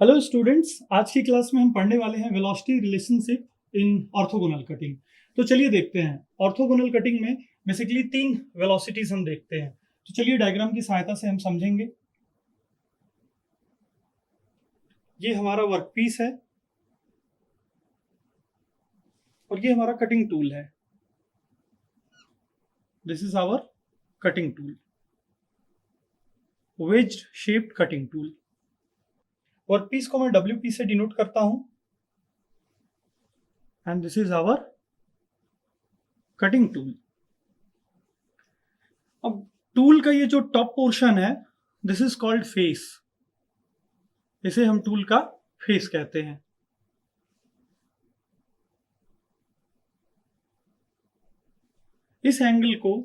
Hello students, आज की class में हम पढ़ने वाले हैं velocity relationship in orthogonal cutting. तो चलिए देखते हैं। ऑर्थोगोनल कटिंग में बेसिकली तीन वेलोसिटीज हम देखते हैं। तो चलिए डायग्राम की सहायता से हम समझेंगे। ये हमारा वर्कपीस है और ये हमारा कटिंग टूल है। This is our cutting tool, wedge shaped cutting tool. Workpiece को मैं WP से डिनोट करता हूं and this is our cutting tool. अब टूल का ये जो टॉप पोर्शन है, दिस इज कॉल्ड फेस। इसे हम टूल का फेस कहते हैं। इस एंगल को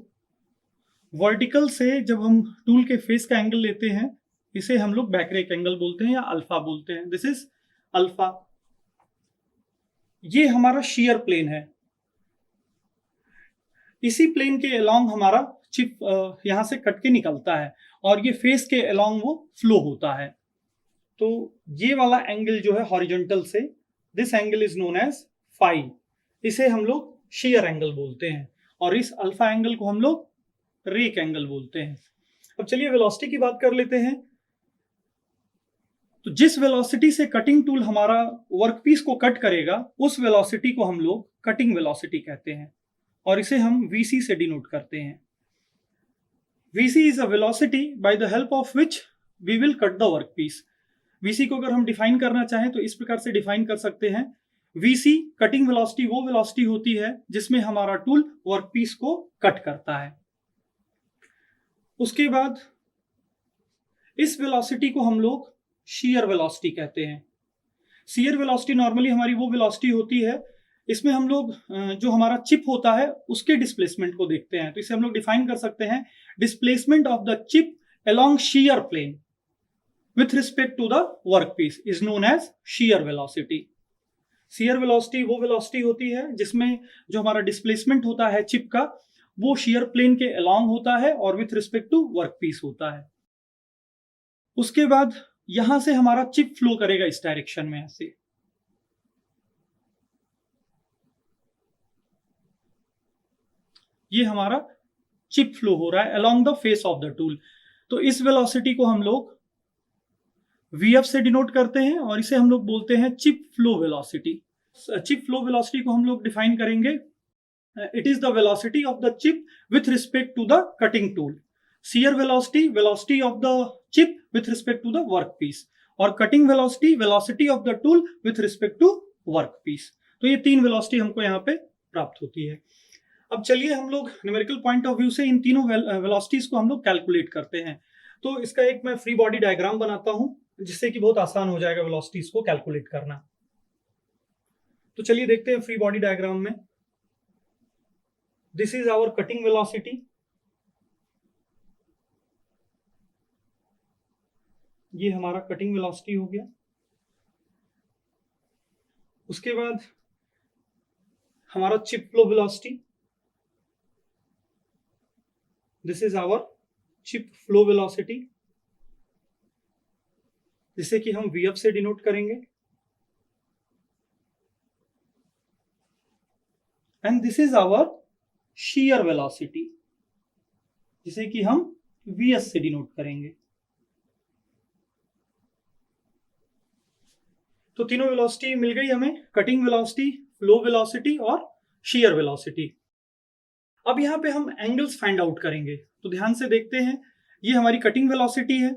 वर्टिकल से जब हम टूल के फेस का एंगल लेते हैं, इसे हम लोग बैकरेक एंगल बोलते हैं या अल्फा बोलते हैं। This is alpha. ये हमारा शेयर प्लेन है। इसी प्लेन के अलोंग हमारा चिप यहां से कट के निकलता है और ये फेस के अलोंग वो फ्लो होता है। तो ये वाला एंगल जो है हॉरिजॉन्टल से, this angle is known as phi. इसे हम लोग शेयर एंगल बोलते हैं और इस अल्फा एंगल को हम लोग रेक एंगल बोलते हैं। अब चलिए वेलोसिटी की बात कर लेते हैं। तो जिस वेलोसिटी से कटिंग टूल हमारा वर्कपीस को कट करेगा, उस वेलोसिटी को हम लोग कटिंग वेलोसिटी कहते हैं और इसे हम VC से डिनोट करते हैं। VC is a velocity by the help of which we will cut the workpiece. VC को अगर हम डिफाइन करना चाहें तो इस प्रकार से डिफाइन कर सकते हैं। VC कटिंग वेलोसिटी वो वेलोसिटी होती है जिसमें हमारा टूल वर्कपीस को कट करता है। उसके बाद इस वेलोसिटी को हम लोग शीयर वेलोसिटी कहते हैं। शीयर वेलोसिटी नॉर्मली हमारी वो वेलोसिटी होती है, इसमें हम लोग जो हमारा चिप होता है उसके डिस्प्लेसमेंट को देखते हैं। तो इसे हम लोग डिफाइन कर सकते हैं, displacement of the chip along shear plane with respect to the workpiece is known as shear velocity. shear velocity वो वेलोसिटी होती है जिसमें जो हमारा डिस्प्लेसमेंट होता है चिप का, वो shear प्लेन के along होता है और with respect to वर्कपीस होता है। उसके बाद यहां से हमारा चिप फ्लो करेगा इस डायरेक्शन में ऐसे। ये हमारा चिप फ्लो हो रहा है along the face of the tool। तो इस वेलोसिटी को हम लोग VF से डिनोट करते हैं और इसे हम लोग बोलते हैं chip flow velocity. Chip flow velocity को हम लोग डिफाइन करेंगे, it is the velocity of the chip with respect to the cutting tool. Shear velocity, velocity of the chip with respect to the workpiece, और cutting velocity, velocity of the tool with respect to workpiece. तो ये तीन velocity हमको यहाँ पे प्राप्त होती है। अब चलिए हम लोग न्यूमेरिकल पॉइंट ऑफ व्यू से इन तीनों वेलोसिटीज को हम लोग कैलकुलेट करते हैं। तो इसका एक मैं फ्री बॉडी डायग्राम बनाता हूं जिससे कि बहुत आसान हो जाएगा वेलोसिटीज को कैलकुलेट करना। तो चलिए देखते हैं फ्री बॉडी डायग्राम में। This is our cutting velocity. ये हमारा कटिंग वेलोसिटी हो गया। उसके बाद हमारा chip flow velocity, this is our chip flow velocity, जिसे कि हम VF से डिनोट करेंगे। And this is our shear velocity, जिसे कि हम VS से डिनोट करेंगे। तो तीनों वेलोसिटी मिल गई हमें, कटिंग वेलोसिटी, फ्लो वेलोसिटी और शीयर वेलोसिटी। अब यहाँ पे हम एंगल्स फाइंड आउट करेंगे। तो ध्यान से देखते हैं, ये हमारी कटिंग वेलोसिटी है,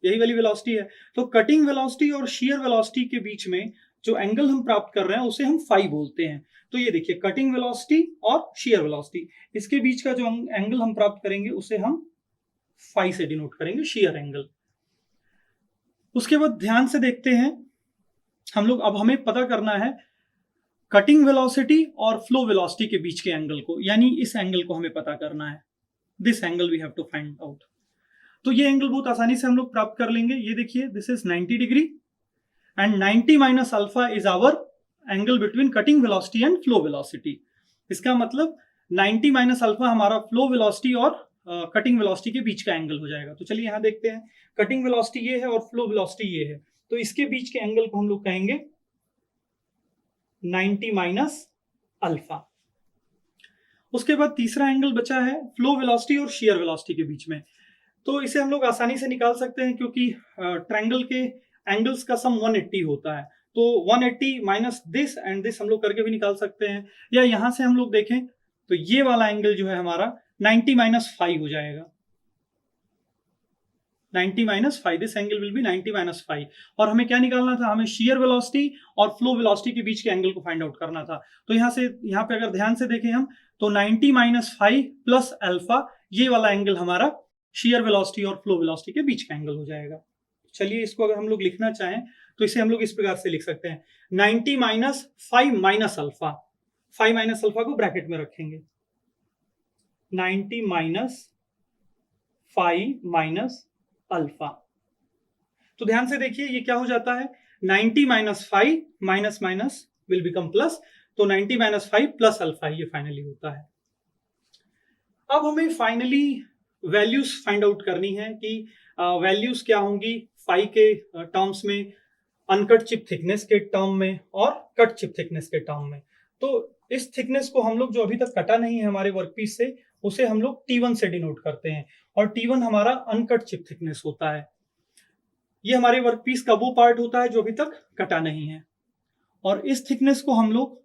यही वाली वेलोसिटी है। तो कटिंग वेलोसिटी और शीयर वेलोसिटी के बीच में जो एंगल हम प्राप्त कर रहे हैं उसे हम फाई बोलते हैं। तो ये देखिए, कटिंग वेलोसिटी और शीयर वेलोसिटी, इसके बीच का जो एंगल हम प्राप्त करेंगे उसे हम फाई से डिनोट करेंगे, शीयर एंगल। उसके बाद ध्यान से देखते हैं हम लोग, अब हमें पता करना है कटिंग वेलोसिटी और फ्लो वेलोसिटी के बीच के एंगल को, यानी इस एंगल को हमें पता करना है। This angle we have to find out. तो ये एंगल बहुत आसानी से हम लोग प्राप्त कर लेंगे। ये देखिए, this is 90 degree and 90 minus alpha is hour angle between cutting velocity and flow velocity. इसका मतलब 90 माइनस अल्फा हमारा फ्लो वेलोसिटी और कटिंग वेलोसिटी के बीच का एंगल हो जाएगा। तो चलिए यहाँ देखते हैं, कटिंग वेलोसिटी ये है और फ्लो वेलोसिटी ये है। तो इसके बीच के एंगल को हम लोग कहेंगे 90 माइनस अल्फा। उसके बाद तीसरा एंगल बचा है फ्लो वेलोसिटी और शियर वेलोसिटी के बीच में। तो इसे हम लोग आसानी से निकाल सकते हैं क्योंकि ट्रायंगल के एंगल्स का सम 180 होता है। तो 180 माइनस दिस एंड दिस हम लोग करके भी निकाल सकते हैं, या यहां से हम लोग देखें तो ये वाला एंगल जो है हमारा 90 माइनस 5 हो जाएगा। 90 minus 5, this angle will be 90 minus 5। और हमें क्या निकालना था, हमें शियर वेलोसिटी और फ्लो वेलोसिटी के बीच के एंगल को फाइंड आउट करना था। तो यहाँ पे अगर ध्यान से देखें हम, तो 90 माइनस 5 प्लस अल्फा, ये वाला एंगल हमारा शियर वेलोसिटी और फ्लो वेलोसिटी के बीच का एंगल हो जाएगा। चलिए इसको अगर हम लोग लिखना चाहें तो इसे हम लोग इस प्रकार से लिख सकते हैं, 90 minus 5 minus alpha. 5 minus alpha को ब्रैकेट में रखेंगे, 90 माइनस 5 माइनस अल्फा। तो ध्यान से देखिए ये क्या हो जाता है, 90 minus 5 minus minus will become plus, तो 90 माइनस 5 प्लस अल्फा ये फाइनली होता है। अब हमें फाइनली वैल्यूज फाइंड आउट करनी है कि वैल्यूज क्या होंगी फाई के टर्म्स में, अनकट चिप थिकनेस के टर्म में और कट चिप थिकनेस के टर्म में। तो इस थिकनेस को हम लोग जो अभी तक कटा नहीं है हमारे वर्कपीस से, उसे हम लोग T1 से डिनोट करते हैं, और T1 हमारा अनकट चिप थिकनेस होता है। ये हमारे वर्कपीस का वो पार्ट होता है जो अभी तक कटा नहीं है, और इस थिकनेस को हम लोग,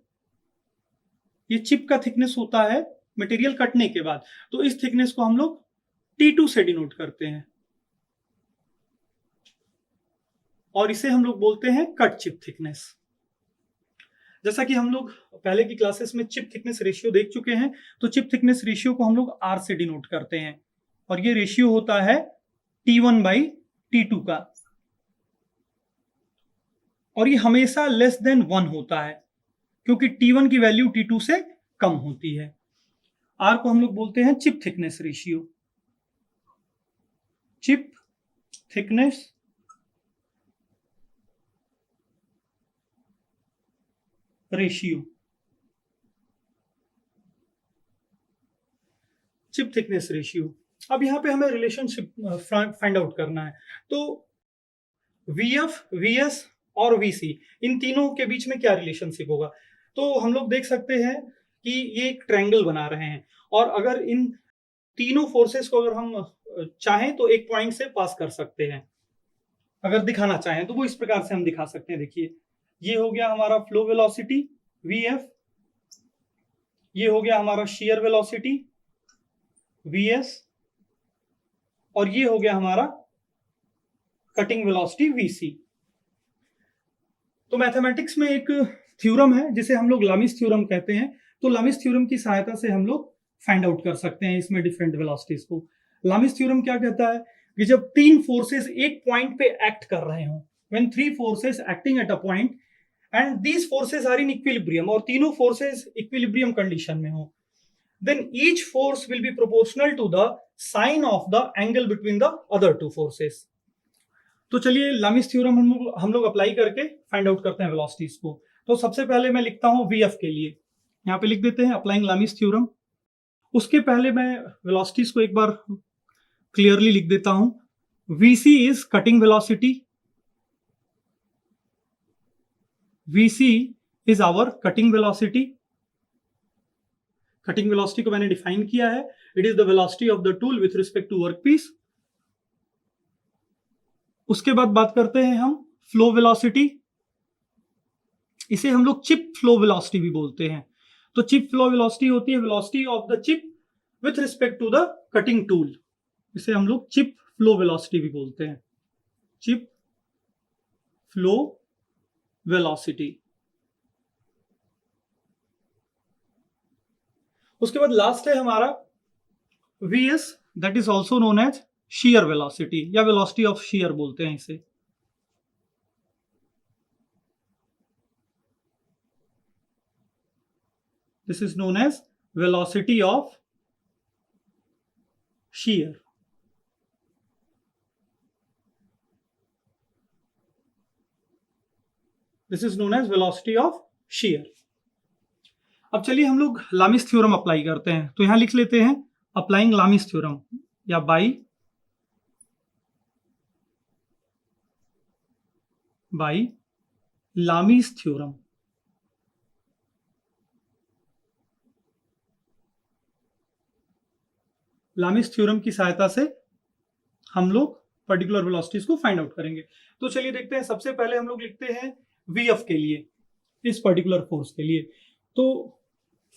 ये चिप का थिकनेस होता है मटेरियल कटने के बाद, तो इस थिकनेस को हम लोग T2 से डिनोट करते हैं, और इसे हम लोग बोलते हैं कट चिप थिकनेस। जैसा कि हम लोग पहले की क्लासेस में चिप थिकनेस रेशियो देख चुके हैं, तो चिप थिकनेस रेशियो को हम लोग R से डिनोट करते हैं, और ये रेशियो होता है T1 बाई T2 का, और ये हमेशा लेस देन 1 होता है क्योंकि T1 की वैल्यू T2 से कम होती है। R को हम लोग बोलते हैं chip thickness ratio, chip thickness ratio, chip thickness ratio. अब यहां पे हमें रिलेशनशिप फाइंड आउट करना है, तो VF, VS और VC, इन तीनों के बीच में क्या रिलेशनशिप होगा। तो हम लोग देख सकते हैं कि ये एक ट्रायंगल बना रहे हैं, और अगर इन तीनों फोर्सेस को अगर हम चाहें तो एक पॉइंट से पास कर सकते हैं, अगर दिखाना चाहें तो वो इस प्रकार से हम दिखा सकते हैं। देखिए ये हो गया हमारा फ्लो वेलोसिटी VF, ये हो गया हमारा शियर वेलोसिटी VS, और ये हो गया हमारा कटिंग वेलोसिटी VC। तो मैथमेटिक्स में एक थ्योरम है जिसे हम लोग लामिस थ्योरम कहते हैं, तो लामिस थ्योरम की सहायता से हम लोग फाइंड आउट कर सकते हैं इसमें डिफरेंट वेलोसिटीज को। लामिस थ्योरम क्या कहता है कि जब तीन फोर्सेस एक पॉइंट पे एक्ट कर रहे हो, when three forces acting at a point and these forces are in equilibrium, और तीनों फोर्सेस इक्विलिब्रियम कंडीशन में हो, then each force will be proportional to the sine of the angle between the other two forces। तो चलिए लामिस theorem हम लोग apply करके find out करते हैं वेलोसिटीज को। तो सबसे पहले मैं लिखता हूं VF के लिए, यहाँ पे लिख देते हैं अप्लाइंग लामिस थ्योरम। उसके पहले मैं वेलोसिटीज को एक बार क्लियरली लिख देता हूं। VC is cutting velocity, VC is our cutting velocity. Cutting velocity को मैंने डिफाइन किया है, it is the velocity of the tool with respect to workpiece. उसके बाद बात करते हैं हम फ्लो वेलोसिटी, इसे हम लोग चिप फ्लो वेलोसिटी भी बोलते हैं। तो चिप फ्लो वेलोसिटी होती है velocity of the chip with respect to the cutting tool, इसे हम लोग चिप फ्लो वेलोसिटी भी बोलते हैं, चिप फ्लो वेलोसिटी। उसके बाद लास्ट है हमारा VS, that is also known as shear velocity या velocity of shear बोलते हैं इसे। This is known as velocity of shear। This is known as velocity of shear। अब चलिए हम लोग लामिस थ्योरम अप्लाई करते हैं, तो यहां लिख लेते हैं अप्लाइंग लामिस थ्योरम या by by Lami's theorem. Lami's theorem की सहायता से हम लोग पर्टिकुलर वेलोसिटीज को फाइंड आउट करेंगे। तो चलिए देखते हैं, सबसे पहले हम लोग लिखते हैं वीएफ के लिए, इस पर्टिकुलर फोर्स के लिए। तो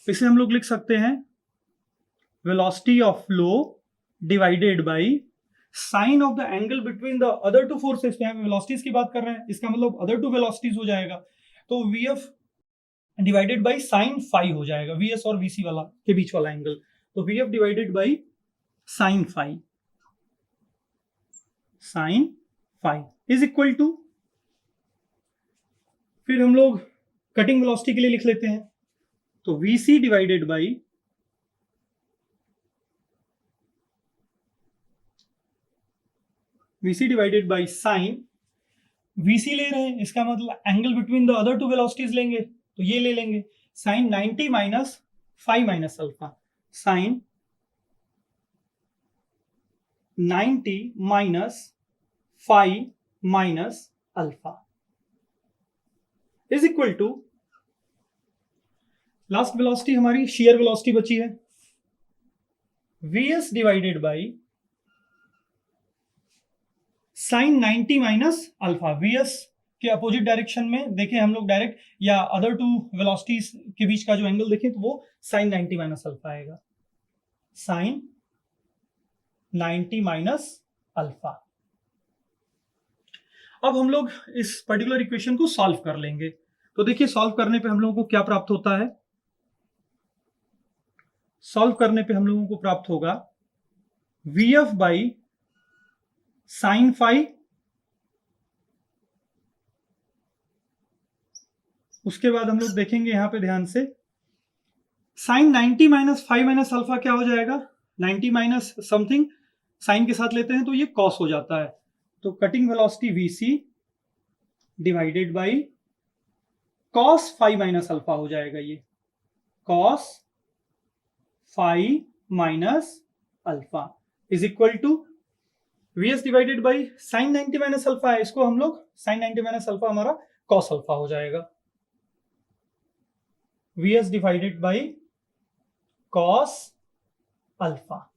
इसे हम लोग लिख सकते हैं velocity of flow divided by sign of the angle between the other two forces. पे हम वेलोसिटीज की बात कर रहे हैं, इसका मतलब अदर टू वेलोसिटीज हो जाएगा। तो VF divided by sine phi हो जाएगा, वीएस और वीसी वाला के बीच वाला एंगल। तो VF divided by sine phi, sine phi is equal to, फिर हम लोग कटिंग वेलोसिटी के लिए लिख लेते हैं। तो VC divided by sine, VC ले रहे हैं, इसका मतलब angle between the other two velocities लेंगे, तो ये ले लेंगे sine 90 minus phi minus alpha, sine 90 minus phi minus alpha is equal to, last velocity हमारी शेयर वेलोसिटी बची है, VS divided by sine 90 minus alpha. VS के अपोजिट डायरेक्शन में देखें हम लोग डायरेक्ट, या अदर टू वेलोसिटीज के बीच का जो एंगल देखें तो वो साइन 90 माइनस अल्फा आएगा, साइन 90 माइनस अल्फा। अब हम लोग इस पर्टिकुलर इक्वेशन को सॉल्व कर लेंगे। तो देखिए सॉल्व करने पे हम लोगों को क्या प्राप्त होता है, सॉल्व करने पे हम लोगों को प्राप्त होगा वीएफ बाई साइन फाई, उसके बाद हम लोग देखेंगे यहां पे ध्यान से, sine 90 minus phi minus alpha क्या हो जाएगा, 90 माइनस समथिंग साइन के साथ लेते हैं तो ये कॉस हो जाता है। तो cutting velocity VC divided by cos phi minus alpha हो जाएगा, ये cos phi minus alpha is equal to VS divided by sine 90 minus alpha है, इसको हम लोग साइन 90 माइनस अल्फा हमारा कॉस अल्फा हो जाएगा, VS divided by cos alpha.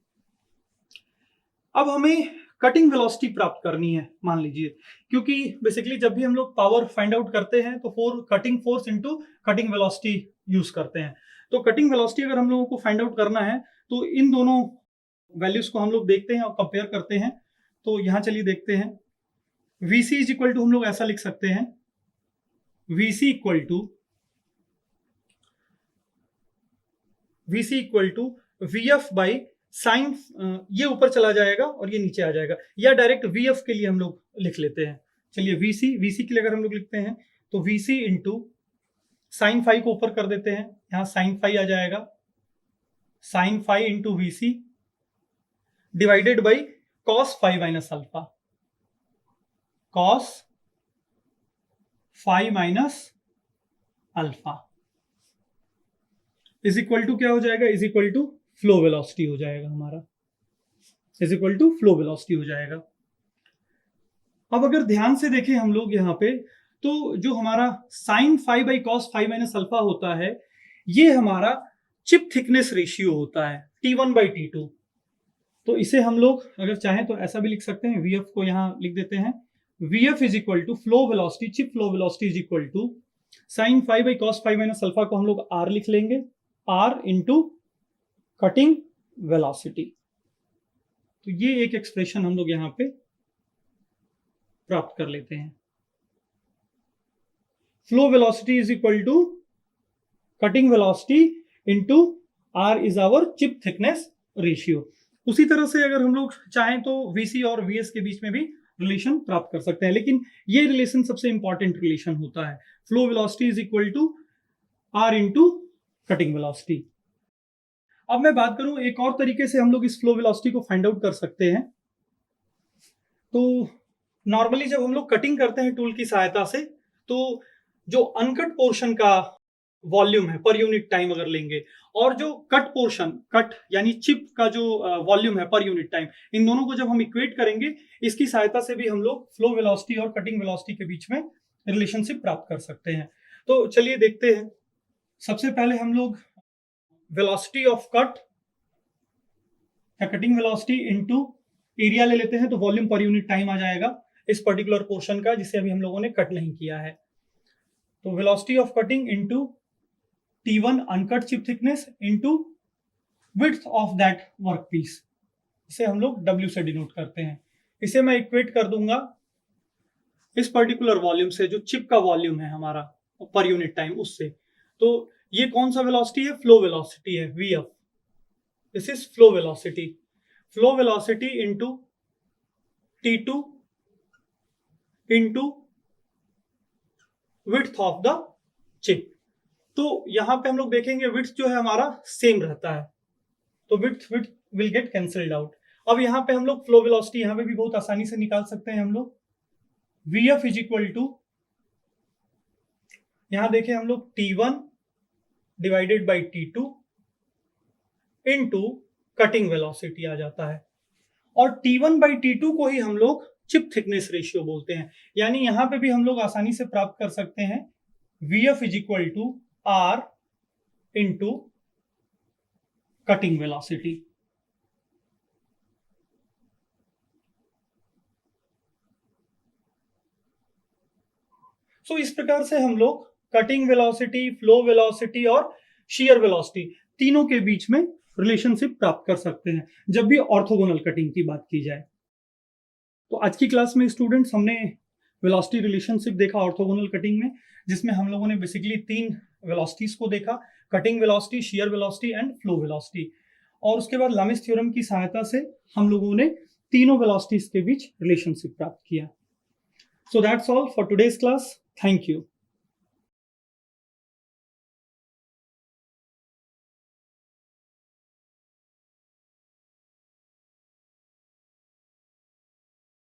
अब हमें कटिंग वेलोसिटी प्राप्त करनी है, मान लीजिए, क्योंकि बेसिकली जब भी हम लोग पावर फाइंड आउट करते हैं तो cutting force into cutting velocity use करते हैं। तो कटिंग वेलोसिटी अगर हम लोगों को फाइंड आउट करना है तो इन दोनों वैल्यूज को हम लोग देखते हैं और कंपेयर करते हैं। तो यहां चलिए देखते हैं, वीसी इज इक्वल टू हम लोग ऐसा लिख सकते हैं, VC equal to VF by sine, ये ऊपर चला जाएगा और ये नीचे आ जाएगा, या डायरेक्ट वीएफ के लिए हम लोग लिख लेते हैं। चलिए वीसी के लिए अगर हम लोग लिखते हैं तो वीसी इंटू साइन फाई को ऊपर कर देते हैं, यहां साइन फाई आ जाएगा, sine phi into VC divided by cos phi minus alpha, cos phi minus alpha is equal to क्या हो जाएगा, is equal to flow velocity हो जाएगा हमारा, is equal to flow velocity हो जाएगा। अब अगर ध्यान से देखें हम लोग यहाँ पे, तो जो हमारा sine phi by cos phi minus alpha होता है, ये हमारा चिप थिकनेस रेशियो होता है T1 बाई T2। तो इसे हम लोग अगर चाहें तो ऐसा भी लिख सकते हैं, वीएफ को यहां लिख देते हैं, VF is equal to flow velocity, chip flow velocity is equal to sine phi by cos phi minus alpha को हम लोग आर लिख लेंगे, आर इंटू कटिंग वेलोसिटी। तो ये एक एक्सप्रेशन हम लोग यहां पे प्राप्त कर लेते हैं, flow velocity is equal to cutting velocity into r is our chip thickness ratio. उसी तरह से अगर हम लोग चाहें तो वीसी और वीएस के बीच में भी रिलेशन प्राप्त कर सकते हैं, लेकिन ये रिलेशन सबसे इंपॉर्टेंट रिलेशन होता है, flow velocity is equal to r into cutting velocity. अब मैं बात करूं एक और तरीके से हम लोग इस फ्लो वेलोसिटी को फाइंड आउट कर सकते हैं। तो नॉर्मली जब हम लोग कटिंग करते हैं टूल की सहायता से, तो जो अनकट पोर्शन का वॉल्यूम है पर यूनिट टाइम अगर लेंगे, और जो कट पोर्शन, कट यानी चिप का जो वॉल्यूम है पर यूनिट टाइम, इन दोनों को जब हम इक्वेट करेंगे, इसकी सहायता से भी हम लोग फ्लो वेलोसिटी और कटिंग वेलोसिटी के बीच में रिलेशनशिप प्राप्त कर सकते हैं। तो चलिए देखते हैं। सबसे पहले हम लोग वेलोसिटी ऑफ कट या कटिंग वेलोसिटी इनटू एरिया ले लेते हैं, तो वॉल्यूम पर यूनिट टाइम आ जाएगा इस पर्टिकुलर पोर्शन का जिसे अभी हम लोगों ने कट नहीं किया है। तो velocity of cutting into T1 uncut chip thickness into width of that work piece, इसे हम लोग W से डिनोट करते हैं। इसे मैं इक्वेट कर दूंगा इस पर्टिकुलर वॉल्यूम से, जो चिप का वॉल्यूम है हमारा पर यूनिट टाइम, उससे। तो ये कौन सा वेलोसिटी है? फ्लो वेलोसिटी है, VF। This is flow velocity. Flow velocity into T2 into width of the chip. तो यहां पे हम लोग देखेंगे विड्थ जो है हमारा सेम रहता है, तो width will get cancelled out. अब यहाँ पे हम लोग फ्लो वेलोसिटी यहाँ पे भी बहुत आसानी से निकाल सकते हैं हम लोग। VF इज इक्वल टू, यहां देखें हम लोग T1 divided by T2 into cutting velocity आ जाता है, और T1 बाई T2 को ही हम लोग चिप थिकनेस रेशियो बोलते हैं। यानी यहां पे भी हम लोग आसानी से प्राप्त कर सकते हैं VF is equal to R into cutting velocity. So इस प्रकार से हम लोग कटिंग वेलोसिटी, फ्लो वेलोसिटी और शियर वेलोसिटी तीनों के बीच में रिलेशनशिप प्राप्त कर सकते हैं जब भी ऑर्थोगोनल कटिंग की बात की जाए। तो आज की क्लास में स्टूडेंट्स हमने वेलोसिटी रिलेशनशिप देखा ऑर्थोगोनल कटिंग में, जिसमें हम लोगों ने बेसिकली 3 वेलोसिटीज को देखा, cutting velocity, shear velocity and flow velocity. और उसके बाद लामिस थ्योरम की सहायता से हम लोगों ने तीनों वेलोसिटीज के बीच रिलेशनशिप प्राप्त किया। So that's all for today's class. Thank you.